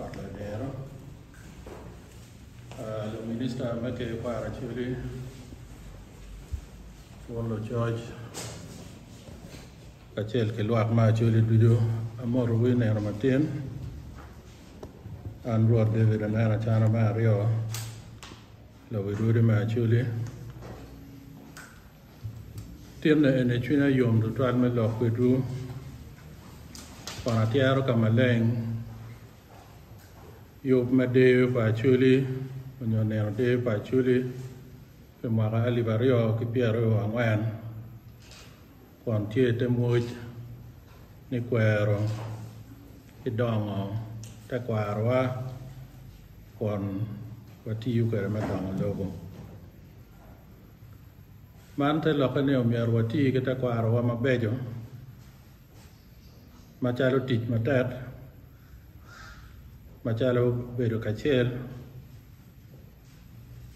Parladero. Il ministro me che para Chile, Wallo George, Kachel che luak ma Chile dujo, amor win era matien, an ruot David anana chana ma rio, lo widuri ma Chile. Tiene ene china yom du tuan me lo kuidu, panatiaro kamaleng, Yop me de pa Chuli, menyoner de pa Chuli, pemara alivario ki piero angwan, kon tie te muj, ni kwero, idongo, te kwarwa, kon wati yukere me dongo logo. Man te lokane omier wati ki te kwarwa mabejo, machalo tich matet, Machalo bedo kachel,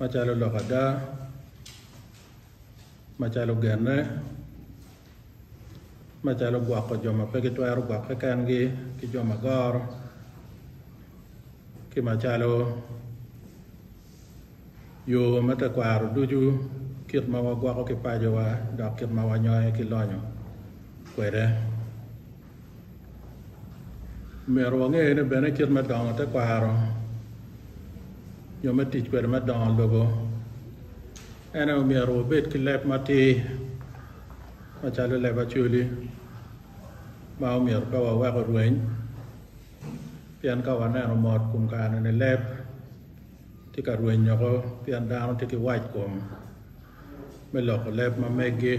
machalo lokada, machalo genne, machalo guako joma pegitwero guako kangi, ki joma gor, ki machalo yo mata kwaro duju, kit mawa guako ki pajo wa, dok kit mawa nyoye ki lonyo, kwede. Mero wange ne bene kit madongo te kwaro yo matich kwede madongo logo ene mero bet ki lep mati machalo leba chuli ma mero ka wa ko rueny pian ka wa neno mot kum kane ne lep ti ka rueny nyoko pian dano ti ki wach kum me loko lep ma megi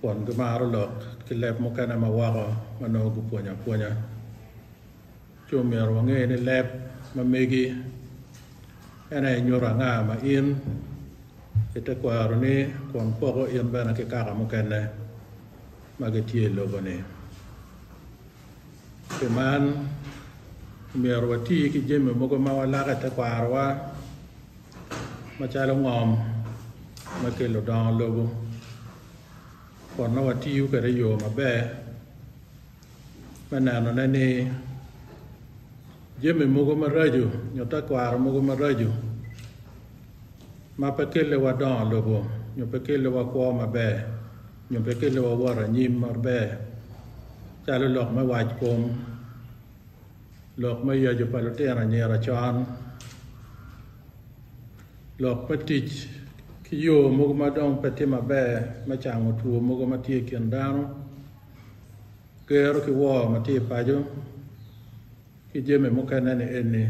pon gumaro lok ki lep mo kane ma wako manogu punya Chumir wange ni lep mamegi ene nyura nga ma in ite kwaro ni kon poko in bana ke kaka mukene magetie logo ni peman mir wati ki jeme mogo mawala te kwaro wa machalo ngom makelo don logo kon na wati yu kare yo mabe manano nani Jeme mogo marajo, nyota kwaro mogo marajo. Ma pekele wa don logo, nyo pekele wa kwa mabe, nyo pekele wa wara nyim marbe. Chalo lok me waj kum, lok me yajo palotera nyera chan. Lok me tich, ki yo mogo madong peti mabe, me chango tuo mogo matie kiendano. Gero ki wa matie pajo. Ki jeme mukene ni eni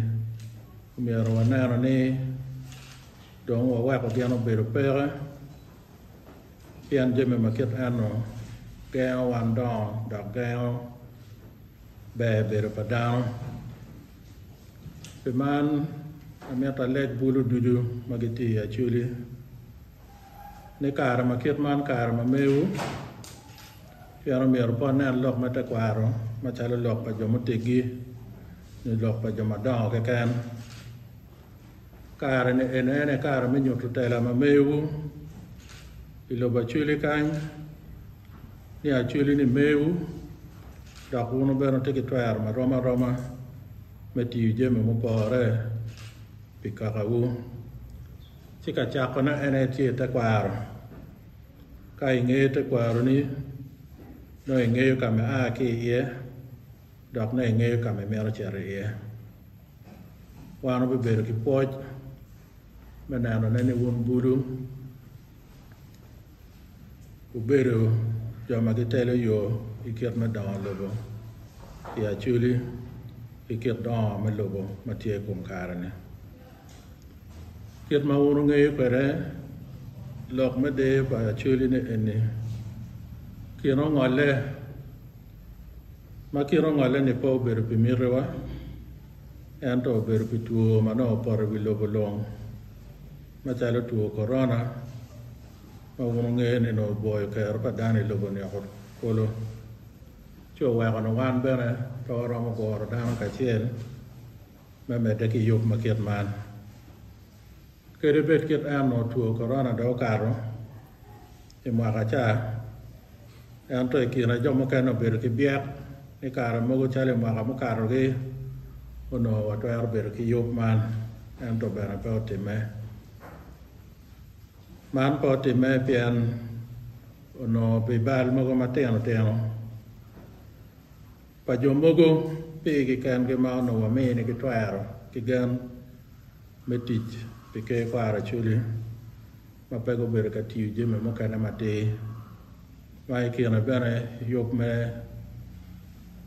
umiaro wanero ni dong wa wako giano bedo pere kian jeme makit ano gao wandong dok gao bedo padano piman amiata lek bulu duju magiti ya chuli ni kara makit man kara mameu kiano miaro po nen lok mata kwaro machalo lok pa jomotegi ni lok pa joma dao ke kan kare ne ene kare me nyotu tela ma mewu ilo ba chuli kan ni a chuli ni mewu da kuno beno te ki twer ma roma me ti jeme mo pore pikarawu chika chako na ene ti te kwaro kai nge te kwaro ni no nge ka me a ki ye Dok na ngayon kami meron chariya. Wano bibero ki poj. Manano na ni wun bulu. Ubero. Jama ki telo yo. Ikir na dawn lobo. Ya chuli. Ikir dawn ma lobo. Matiye kum karane. Kit ma wunu ngayon kare. Lok ma de pa chuli ni eni. Kino ngole. Makiro ngale ni po beru pimirewa, ento beru pitu mano por bilobo long, machalo tuo corona, mawunge ni no boy kaya padani lobo ni ako kolo, cho wako no wan bene, toro mo goro dano kachiel, memedeki yuk makit man. Kere bet kit ano tuo corona do karo, imwaka cha, ento ikina jomo keno beru ki biak, ni kara mogo chale mwaka mo karo ge ono watwero bedo ki yup man ento bene pe otime man pe otime pien ono bibal mogo matino tino pa jo mogo pigi kengi ma ono wamini ki twero ki gen me tic pi ke kwara chuli ma pego bedo ka tiyo jime mokene mati ma ikine bene yup me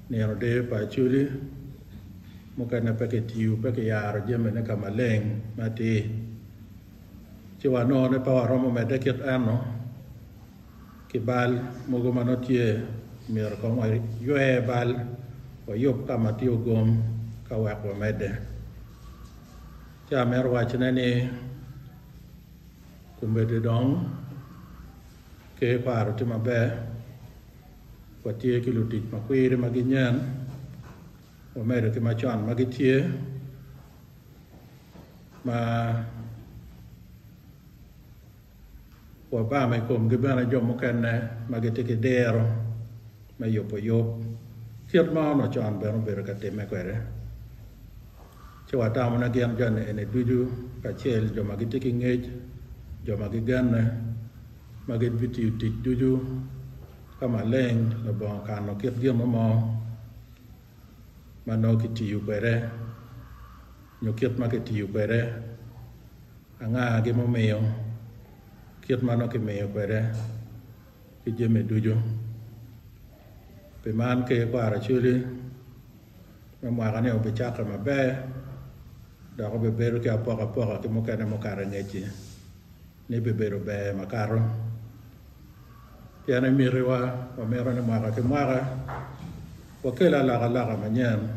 nino de pa chuli mokene peke tiyo peke yaro jime ne kama leng mati chiwa no ne pa waromo me dekit ano ki bal mogo manotie mir ko mo yue bal wa yup kama tiyo gom ka wak wa mede cha mer wachne ni kumbede dong ke kwaro ti mabe wa tie ki lutit makwiri maginyan wa mede ki machon magitie ma wa ba mai kom gi bana jomo kenne magiti ki dero ma yopo yop kiet ma no chon bero bero ka teme kwere chwa ta mo na gen jan ene duju ka chel jo magiti ki ngej jo magiganne magit biti utik duju kama leng no bon kan no kiet gi mo ma no kiti yu kwere nyo kiet ma kiti yu kwere anga gi mo meyo kiet mano ki meyo kwere ki jeme dujo pe man ke kwara chuli me mwaka ne obi chaka mabe da ko be beru ki apoka ki mokene mokara ngechi ne be beru be makaro piana miriwa wa mero ne mwaka ki mwaka wakela laga manyan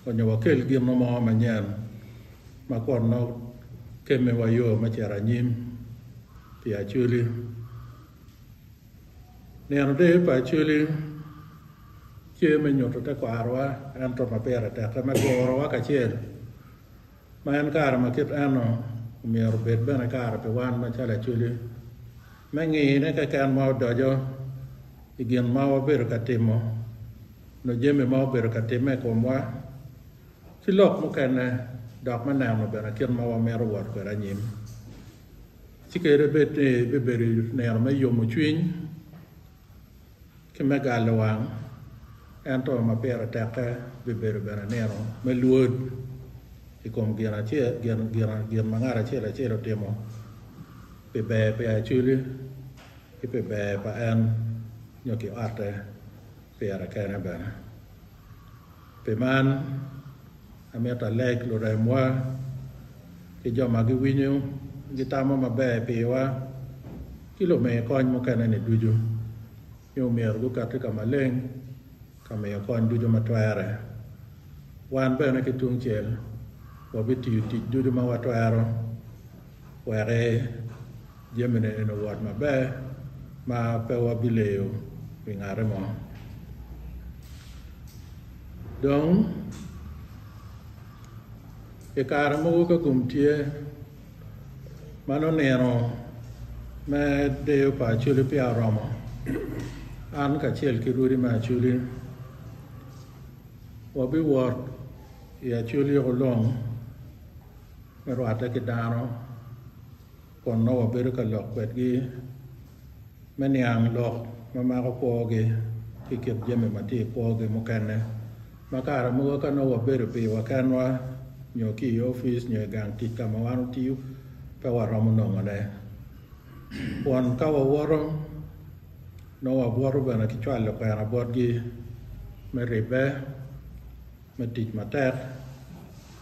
onyo wakel gim no mo manyan makon no keme wayo machara nyim pia chuli neno de pa chuli che me nyoto te kwarwa anto mapera te ka me goro ka chel ma en kar ma kit ano mier bet bene kar pe wan ma chala chuli me ngi ne ka kan ma dojo igen ma ober ka timo no jeme ma ober ka time ko mwa kilok mo kana dok ma na mo bene kit ma wa mero wat ko ranyim chikere bete beberi nero me yomo chwiny ke me galo wang ento ma pera teke beberi bere nero me luod ikom gira mangara chela temo bebe pe a chuli bebe pa en nyoki arte pera kene bene pe man ameta leg lo re moi ke joma gi winyo gitamo mabe piwa kilo me kon mo kana ne duju yo mer go katika maleng kama ya kon duju matware wan bena ki tung chel wa biti ti duju ma watwaro ware jemene no wat mabe ma pe wa bileo ngare mo donc e kara mo ko kumtie mano nero me deo pa chuli pia romo an ka chel ki ruri ma chuli wabi wot ya chuli rolong me rwata ki dano kon no wabiru ka lok wet gi me niang lok ma mako pogi ki kip jeme mati pogi mukene makara muga ka no wabiru pi wakanwa nyo ki office nyo gang tika mawano tiyu pe waromo nongo ne wan kawa waro no wabwaro bana ki chwalo kwa na bodgi me ribe me tich matek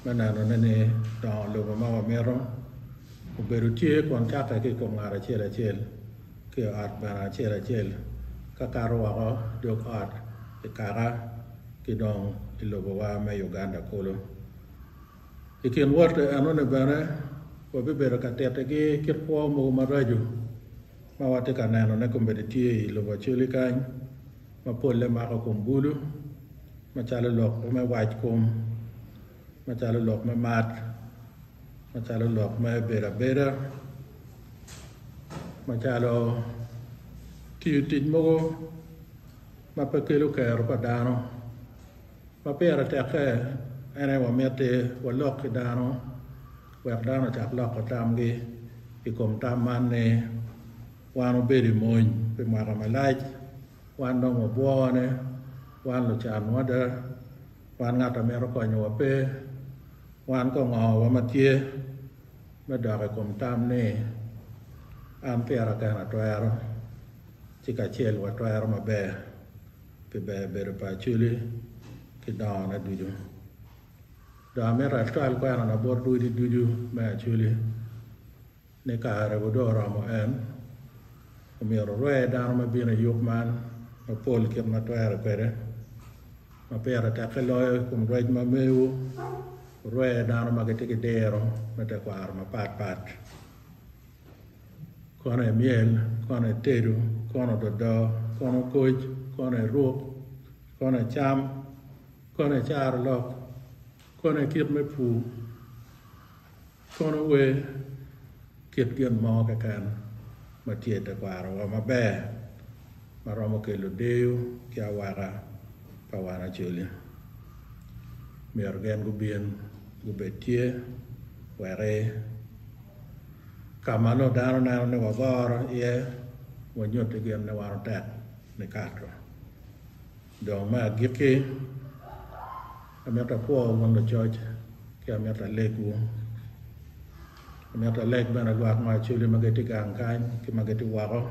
me nano nene don lobo ma wa mero uberu tie kon chaka ki ko ngara chela chel ki art bana chela chel ka karo wako dok art e kara ki dong ilobo wa me Uganda kolo ikin warte anone bana wabi bero ka tete ki kit po mo maraju ma wate ka nano ne kumbede tie lo ba chuli kan ma polle ma ko kumbulu ma chalo lok ma waj kum ma chalo lok ma mat ma chalo lok ma bera ma chalo ti mo ma pe kelo kero pa dano ma pera te ke ene wa mete wa lok dano wa dano chak lok tam gi ikom tam man ne wan obedi moñ pe mara malaj wan dong obuone wan lo chan wada wan ngata mero konyo wa pe wan ko ngo wa matie ma dare kom tam ne am pera kana toero chika chel wa toero maber pe be pa chuli ki dana duju da mera tal ko na bor duju ma chuli ne kare bo do ramo en mero roe dana ma bina yop man ma pol ke ma toero pere ma pera ta keloy kum roj ma meu roe dana ma ke dero ma te kwar ma pat kono miel kono teru kono dodo kono koj kono ruok kono cham kono char lok kono kit me pu kono we kit gen mo ka kan ma tiete kwaro wa mabe ma romo ke lo deu kia wara pa wana chuli mi organ gu bien gu betie ware kamano dano na ne wagoro ye wanyote gen ne waro tek ne katro do ma giki ameta po wondo church ki ameta legu ameta leg bana gwak ma chuli mageti kan ki mageti waro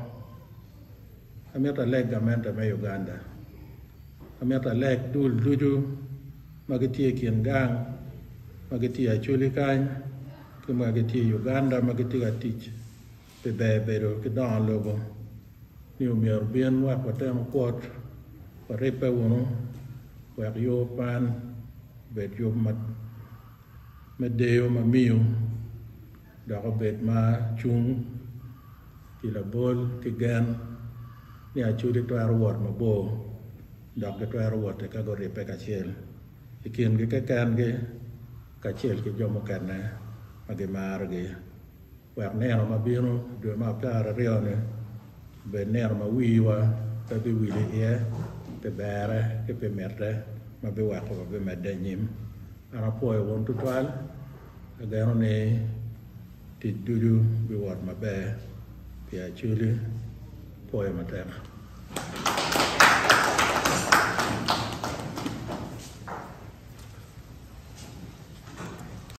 ameta leg gamenta me Uganda ameta leg dul duju mageti kien gang mageti chuli kan ki mageti Uganda mageti gatich pe bebero ki don logo ni umier bien wa patem kwot wa repe wono wa yo pan bet yo mat medeo ma miu da ko bet ma chung ki la bol ki gan ni a chudi to arwot ma bo da ko to arwot ka go repe ka chel ikin ge ka kan ge ka chel ki jomo kan na age mar ge wa nero ma bino do ma par rione be nero ma wiwa ta bi wile ye pe bere ke pe merde ma be wa ko be medde nyim ana poe won tutal agano ne ti dudu bi wat ma be pia chuli poe ma ter